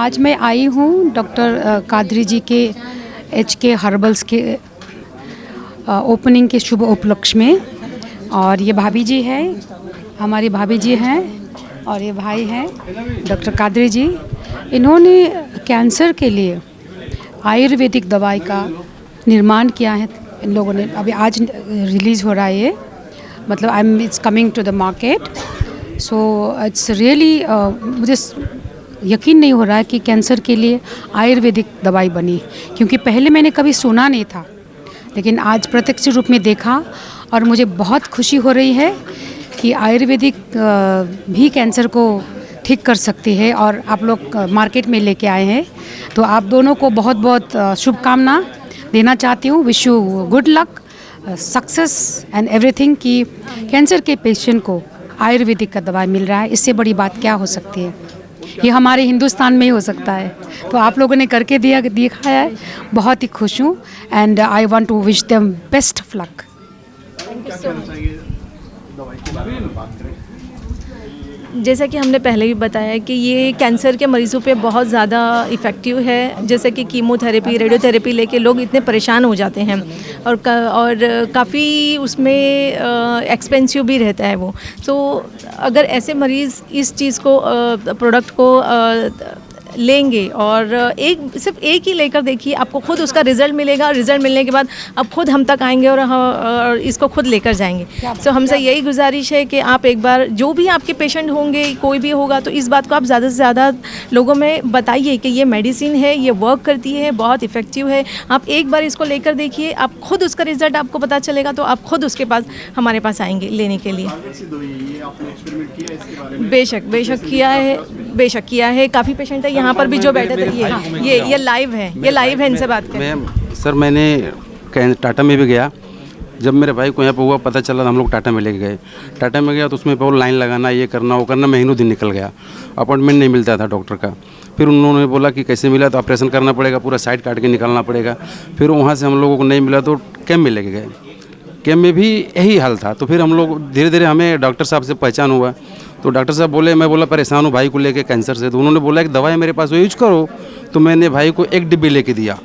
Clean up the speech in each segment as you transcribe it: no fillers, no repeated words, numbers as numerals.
आज मैं आई हूँ डॉक्टर कादरी जी के HK हर्बल्स के ओपनिंग के शुभ उपलक्ष्य में। और ये भाभी जी है, हमारी भाभी जी हैं, और ये भाई हैं डॉक्टर कादरी जी। इन्होंने कैंसर के लिए आयुर्वेदिक दवाई का निर्माण किया है। इन लोगों ने अभी आज रिलीज़ हो रहा है ये, मतलब it's coming to the market. So it's really मुझे यकीन नहीं हो रहा है कि कैंसर के लिए आयुर्वेदिक दवाई बनी, क्योंकि पहले मैंने कभी सुना नहीं था, लेकिन आज प्रत्यक्ष रूप में देखा और मुझे बहुत खुशी हो रही है कि आयुर्वेदिक भी कैंसर को ठीक कर सकती है और आप लोग मार्केट में लेके आए हैं। तो आप दोनों को बहुत बहुत शुभकामना देना चाहती हूँ। Wish you good luck, success and everything कि कैंसर के पेशेंट को आयुर्वेदिक का दवाई मिल रहा है। इससे बड़ी बात क्या हो सकती है? ये हमारे हिंदुस्तान में ही हो सकता है। तो आप लोगों ने करके दिखाया है, बहुत ही खुश हूँ and I want to wish them best of luck. जैसा कि हमने पहले भी बताया कि ये कैंसर के मरीज़ों पे बहुत ज़्यादा इफ़ेक्टिव है। जैसे कि कीमोथेरेपी, रेडियोथेरेपी लेके लोग इतने परेशान हो जाते हैं और काफ़ी उसमें एक्सपेंसिव भी रहता है वो। तो अगर ऐसे मरीज़ इस चीज़ को प्रोडक्ट को लेंगे और सिर्फ एक ही लेकर देखिए, आपको खुद उसका रिज़ल्ट मिलेगा। रिज़ल्ट मिलने के बाद अब खुद हम तक आएंगे और इसको खुद लेकर जाएंगे। सो हमसे यही गुजारिश है कि आप एक बार, जो भी आपके पेशेंट होंगे, कोई भी होगा, तो इस बात को आप ज़्यादा से ज़्यादा लोगों में बताइए कि ये मेडिसिन है, ये वर्क करती है, बहुत इफ़ेक्टिव है। आप एक बार इसको लेकर देखिए, आप खुद उसका रिज़ल्ट आपको पता चलेगा, तो आप खुद उसके पास, हमारे पास आएंगे लेने के लिए। बेशक किया है। काफ़ी पेशेंट है यहाँ पर भी जो बैठे थे। ये लाइव है, इनसे बात करें। सर मैंने टाटा में भी गया, जब मेरे भाई को यहाँ पे हुआ पता चला, हम लोग टाटा में लेके गए। टाटा में गया तो उसमें बहुत लाइन लगाना, ये करना वो करना, महीनों दिन निकल गया। अपॉइंटमेंट नहीं मिलता था डॉक्टर का। फिर उन्होंने बोला कि कैसे मिला, तो ऑपरेशन करना पड़ेगा, पूरा साइड काट के निकालना पड़ेगा। फिर वहाँ से हम लोगों को नहीं मिला तो कैंप में लेके गए। कैंप में भी यही हाल था। तो फिर हम लोग धीरे धीरे, हमें डॉक्टर साहब से पहचान हुआ। तो डॉक्टर साहब बोले, मैं बोला परेशान हूँ भाई को लेके कैंसर से। तो उन्होंने बोला एक दवाई मेरे पास वो यूज करो। तो मैंने भाई को एक डिब्बी लेके दिया।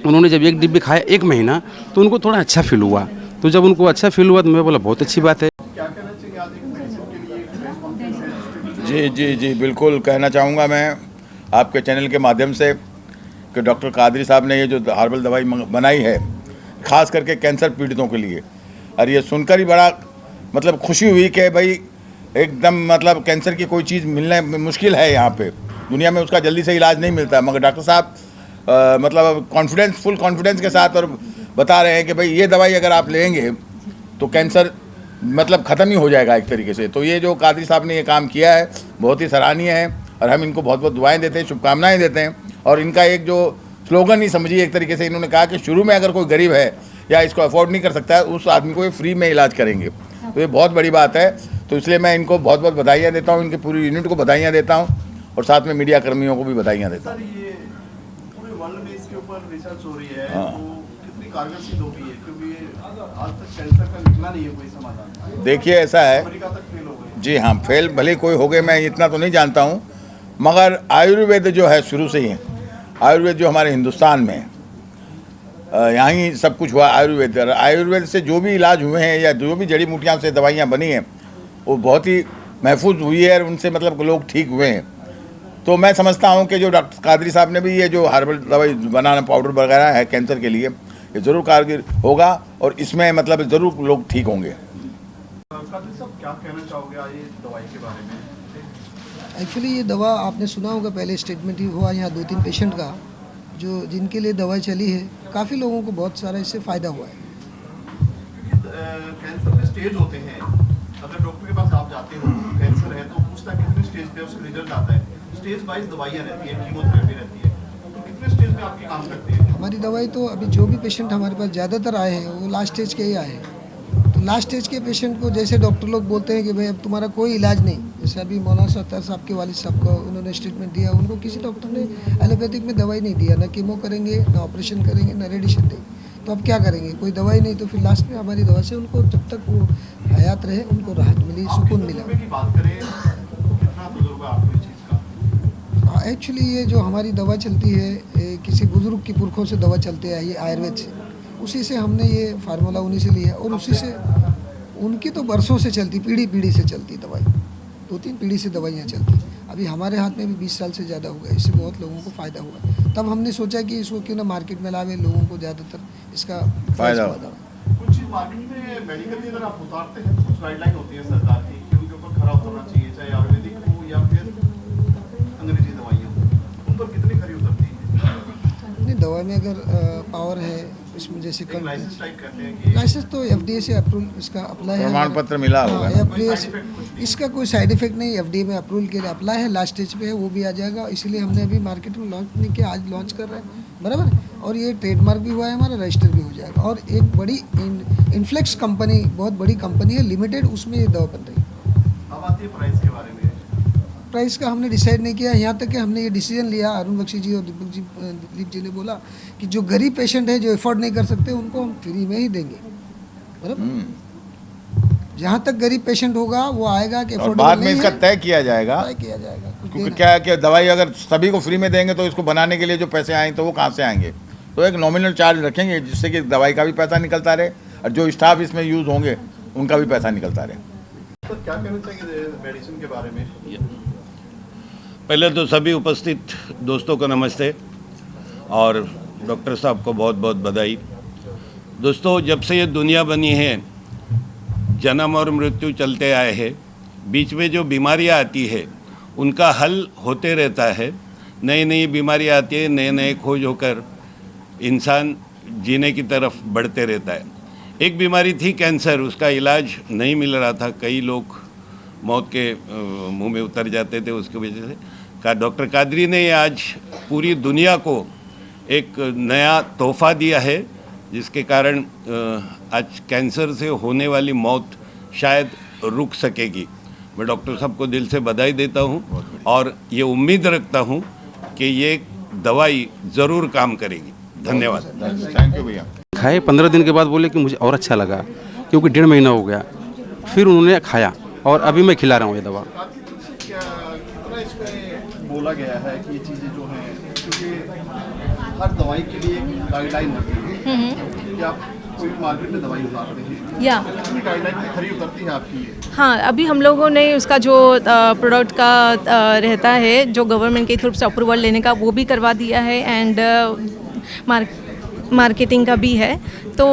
उन्होंने जब एक डिब्बी खाया 1 महीना, तो उनको थोड़ा अच्छा फील हुआ। तो जब उनको अच्छा फील हुआ तो मैं बोला बहुत अच्छी बात है। जी बिल्कुल कहना चाहूँगा मैं आपके चैनल के माध्यम से कि डॉक्टर कादरी साहब ने ये जो हर्बल दवाई बनाई है, ख़ास करके कैंसर पीड़ितों के लिए, और ये सुनकर ही बड़ा मतलब खुशी हुई कि भाई एकदम मतलब कैंसर की कोई चीज़ मिलना मुश्किल है यहाँ पे दुनिया में, उसका जल्दी से इलाज नहीं मिलता। मगर डॉक्टर साहब मतलब फुल कॉन्फिडेंस के साथ और बता रहे हैं कि भाई ये दवाई अगर आप लेंगे तो कैंसर मतलब ख़त्म ही हो जाएगा एक तरीके से। तो ये जो कादरी साहब ने ये काम किया है बहुत ही सराहनीय है और हम इनको बहुत बहुत दुआएं देते हैं, शुभकामनाएं देते हैं। और इनका एक जो स्लोगन ही समझिए एक तरीके से, इन्होंने कहा कि शुरू में अगर कोई गरीब है या इसको अफोर्ड नहीं कर सकता है, उस आदमी को ये फ्री में इलाज करेंगे। तो ये बहुत बड़ी बात है। तो इसलिए मैं इनको बहुत बहुत बधाइयाँ देता हूँ, इनके पूरी यूनिट को बधाइयाँ देता हूँ और साथ में मीडिया कर्मियों को भी बधाइयाँ देता हूँ। पूरे वर्ल्ड में इसके ऊपर रिसर्च हो रही है, तो कितनी कारगर सिद्ध हो रही है, क्योंकि आज तक कैंसर का निकला नहीं है कोई समाधान। देखिए ऐसा है, अमेरिका तक फेल हो गए। जी हाँ, फेल भले कोई हो गए, मैं इतना तो नहीं जानता हूँ, मगर आयुर्वेद जो है शुरू से ही, आयुर्वेद जो हमारे हिंदुस्तान में यहाँ ही सब कुछ हुआ। आयुर्वेद से जो भी इलाज हुए हैं या जो भी जड़ी बूटियाँ से दवाइयाँ बनी हैं वो बहुत ही महफूज हुई है और उनसे मतलब लोग ठीक हुए हैं। तो मैं समझता हूँ कि जो डॉक्टर कादरी साहब ने भी ये जो हर्बल दवाई बनाना पाउडर वगैरह है कैंसर के लिए, ये ज़रूर कारगर होगा और इसमें मतलब ज़रूर लोग ठीक होंगे। कादरी साहब क्या कहना चाहोगे ये दवाई के बारे में? एक्चुअली ये दवा आपने सुना होगा, पहले स्टेटमेंट ही हुआ यहाँ 2-3 पेशेंट का, जो जिनके लिए दवाई चली है, काफ़ी लोगों को बहुत सारा इससे फ़ायदा हुआ है। कैंसर के स्टेज होते हैं, अगर डॉक्टर के पास आप जाते हो, कैंसर है तो पूछता है कितने स्टेज पे उसका रिजल्ट आता है। स्टेज वाइज दवाइयाँ रहती है, कीमोथेरेपी रहती है, तो कितने स्टेज पे आपकी काम करती है? हमारी दवाई तो अभी जो भी पेशेंट हमारे पास ज़्यादातर आए हैं वो लास्ट स्टेज के ही आए हैं। तो लास्ट स्टेज के पेशेंट को जैसे डॉक्टर लोग बोलते हैं कि भाई अब तुम्हारा कोई इलाज नहीं, जैसे अभी मौलाना सत्तार साहब के वालिद साहब को उन्होंने स्टेटमेंट दिया, उनको किसी डॉक्टर ने एलोपैथिक में दवाई नहीं दिया, ना कीमो करेंगे, ना ऑपरेशन करेंगे, ना रेडिएशन देंगे, तो अब क्या करेंगे, कोई दवाई नहीं। तो फिर लास्ट में हमारी दवा से उनको जब तक वो हयात रहे उनको राहत मिली, सुकून मिला। एक्चुअली ये जो हमारी दवा चलती है किसी बुजुर्ग की पुरखों से दवा चलते आई है आयुर्वेद से, उसी से हमने ये फार्मूला उन्हीं से लिया और उसी से उनकी तो बरसों से चलती, पीढ़ी पीढ़ी से चलती दवाई, 2-3 पीढ़ी से दवाइयाँ चलती। अभी हमारे हाथ में भी 20 साल से ज़्यादा हो गया, इससे बहुत लोगों को फ़ायदा हुआ। तब हमने सोचा कि इसको क्यों ना मार्केट में लावे, लोगों को ज़्यादातर इसका फ़ायदा हो। कुछ चीज मार्केट में मेडिकल की अगर आप उतारते हैं तो कुछ गाइडलाइन होती है सरकार की कि उनके ऊपर खरा उतरना चाहिए, चाहे आयुर्वेदिक हो या फिर अंग्रेजी दवाइयाँ हो, उन पर कितनी खरी उतरती है? नहीं, दवा में अगर पावर है इसमें, जैसे एक लाइसेंस टाइप कहते हैं कि लाइसेंस तो एफडीए से अप्रूवल इसका अप्लाई है, प्रमाण पत्र मिला होगा ना? एफडीए इसका कोई साइड इफेक्ट नहीं, एफडीए में अप्रूवल के लिए अप्लाई है, लास्ट स्टेज पे है, वो भी आ जाएगा। इसीलिए हमने अभी मार्केट में लॉन्च नहीं किया, आज लॉन्च कर रहे हैं, बराबर। और ये ट्रेडमार्क भी हुआ है हमारा, रजिस्टर भी हो जाएगा। और एक बड़ी इन्फ्लेक्स कंपनी, बहुत बड़ी कंपनी है लिमिटेड, उसमें ये दवा बन रही है। अब आती है प्राइस के बारे में। प्राइस का हमने डिसाइड नहीं किया, यहाँ तक कि हमने ये डिसीजन लिया, अरुण बख्शी जी और दिलीप जी ने बोला कि जो गरीब पेशेंट है, जो अफोर्ड नहीं कर सकते, उनको हम फ्री में ही देंगे, बराबर। जहाँ तक गरीब पेशेंट होगा वो आएगा कि और अफोर्डेबल बाद में नहीं इसका है, तय किया जाएगा, तय किया जाएगा। कुछ क्योंकि देना- क्या है कि दवाई अगर सभी को फ्री में देंगे तो इसको बनाने के लिए जो पैसे आएंगे तो वो कहाँ से आएंगे। तो एक नॉमिनल चार्ज रखेंगे जिससे कि दवाई का भी पैसा निकलता रहे और जो स्टाफ इसमें यूज़ होंगे उनका भी पैसा निकलता रहे। तो क्या कहना चाहिए मेडिसिन के बारे में? पहले तो सभी उपस्थित दोस्तों को नमस्ते और डॉक्टर साहब को बहुत बहुत बधाई। दोस्तों, जब से ये दुनिया बनी है, जन्म और मृत्यु चलते आए हैं, बीच में जो बीमारियां आती है उनका हल होते रहता है। नई नई बीमारियां आती है, नए नए खोज होकर इंसान जीने की तरफ बढ़ते रहता है। एक बीमारी थी कैंसर, उसका इलाज नहीं मिल रहा था, कई लोग मौत के मुंह में उतर जाते थे उसकी वजह से। डॉक्टर कादरी ने आज पूरी दुनिया को एक नया तोहफा दिया है, जिसके कारण आज कैंसर से होने वाली मौत शायद रुक सकेगी। मैं डॉक्टर साहब को दिल से बधाई देता हूं और ये उम्मीद रखता हूं कि ये दवाई ज़रूर काम करेगी। धन्यवाद। थैंक यू भैया। खाए 15 दिन के बाद बोले कि मुझे और अच्छा लगा, क्योंकि 1.5 महीना हो गया। फिर उन्होंने खाया और अभी मैं खिला रहा हूँ ये दवा। क्या कितना इसमें बोला गया है कि ये चीज़ें जो हैं, क्योंकि हर दवाई के लिए एक गाइडलाइन होती है कि आप कोई भी मार्केट में दवाई उतारते हैं, या कितनी गाइडलाइन खरी उतरती है आपकी ये? हाँ, अभी हम लोगों ने उसका जो प्रोडक्ट का रहता है, जो गवर्नमेंट की तरफ से अप्रूवल लेने का, वो भी करवा दिया है एंड मार्केटिंग का भी है। तो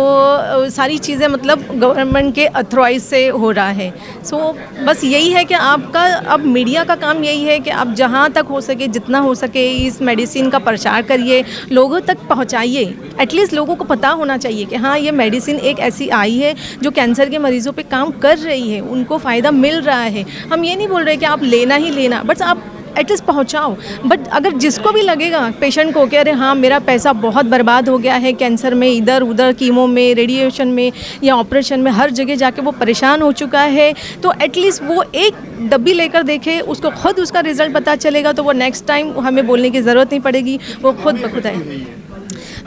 सारी चीज़ें मतलब गवर्नमेंट के अथॉराइज से हो रहा है। सो बस यही है कि आपका अब मीडिया का काम यही है कि आप जहाँ तक हो सके, जितना हो सके, इस मेडिसिन का प्रचार करिए, लोगों तक पहुँचाइए। एटलीस्ट लोगों को पता होना चाहिए कि हाँ, ये मेडिसिन एक ऐसी आई है जो कैंसर के मरीज़ों पे काम कर रही है, उनको फ़ायदा मिल रहा है। हम ये नहीं बोल रहे कि आप लेना ही लेना, बट आप एटलीस्ट पहुंचाओ। बट अगर जिसको भी लगेगा पेशेंट को कि अरे हाँ, मेरा पैसा बहुत बर्बाद हो गया है कैंसर में, इधर उधर कीमो में, रेडिएशन में या ऑपरेशन में, हर जगह जाके वो परेशान हो चुका है, तो एटलीस्ट वो एक डब्बी लेकर देखे, उसको खुद उसका रिजल्ट पता चलेगा, तो वो नेक्स्ट टाइम हमें बोलने की ज़रूरत नहीं पड़ेगी, वो खुद ब खुद है।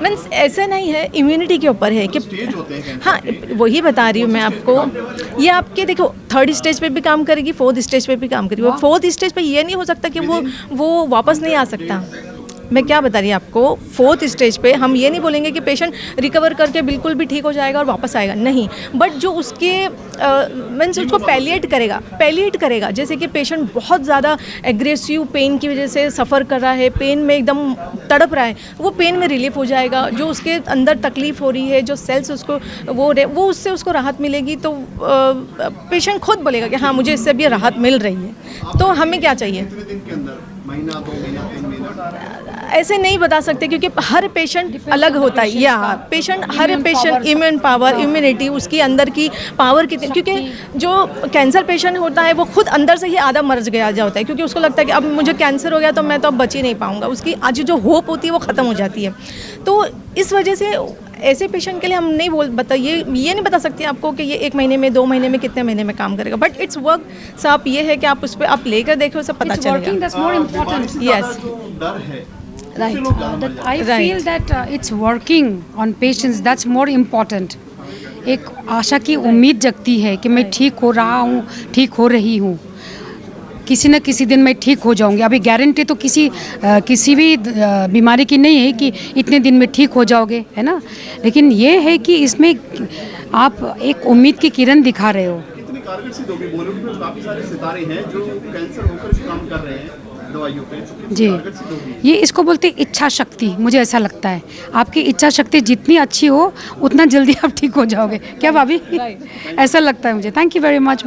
मीन्स ऐसा नहीं है, इम्यूनिटी के ऊपर है कि हाँ, वही बता रही हूँ मैं आपको। ये आपके देखो 3rd स्टेज पे भी काम करेगी, 4th स्टेज पे भी काम करेगी। 4th स्टेज पे ये नहीं हो सकता कि वो वापस नहीं आ सकता। मैं क्या बता रही हूँ आपको, 4th स्टेज पे हम ये नहीं बोलेंगे कि पेशेंट रिकवर करके बिल्कुल भी ठीक हो जाएगा और वापस आएगा, नहीं। बट जो उसके मीन्स उसको पैलिएट करेगा। जैसे कि पेशेंट बहुत ज़्यादा एग्रेसिव पेन की वजह से सफ़र कर रहा है, पेन में एकदम तड़प रहा है, वो पेन में रिलीफ हो जाएगा। जो उसके अंदर तकलीफ़ हो रही है, जो सेल्स उसको वो उससे उसको राहत मिलेगी, तो पेशेंट खुद बोलेगा कि हाँ, मुझे इससे भी राहत मिल रही है। तो हमें क्या चाहिए? कितने दिन के अंदर? महीना, 2 महीना, 3 महीना? ऐसे नहीं बता सकते, क्योंकि हर पेशेंट अलग होता है। या हर पेशेंट इम्यून पावर, इम्यूनिटी, उसकी अंदर की पावर कितनी, क्योंकि जो कैंसर पेशेंट होता है वो खुद अंदर से ही आधा मर गया होता है, क्योंकि उसको लगता है कि अब मुझे कैंसर हो गया तो मैं तो अब बच ही नहीं पाऊंगा। उसकी आज जो होप होती है वो ख़त्म हो जाती है। तो इस वजह से ऐसे पेशेंट के लिए हम नहीं ये नहीं बता सकते आपको कि ये 1 महीने में, 2 महीने में, कितने महीने में काम करेगा। But it's work. साफ ये है कि आप उस पर आप लेकर देखो, उसे पता चलेगा। That's more important. Yes. डर है, Right. That I Right. feel that it's working on patients. That's more important. एक आशा की उम्मीद जगती है कि मैं ठीक हो रहा हूँ, ठीक हो रही हूँ। किसी न किसी दिन मैं ठीक हो जाऊंगी। अभी गारंटी तो किसी भी बीमारी की नहीं है कि इतने दिन में ठीक हो जाओगे, है ना। लेकिन ये है कि इसमें आप एक उम्मीद की किरण दिखा रहे हो। कितनी कारगर सिद्ध होगी? बॉलीवुड में काफी सारे सितारे हैं जो कैंसर होकर भी काम कर रहे हैं दवाइयों पे, तो कितनी जी, कारगर सिद्ध होगी? ये इसको बोलते हैं इच्छा शक्ति। मुझे ऐसा लगता है आपकी इच्छा शक्ति जितनी अच्छी हो उतना जल्दी आप ठीक हो जाओगे। क्या भाभी? ऐसा लगता है मुझे। Thank you very much.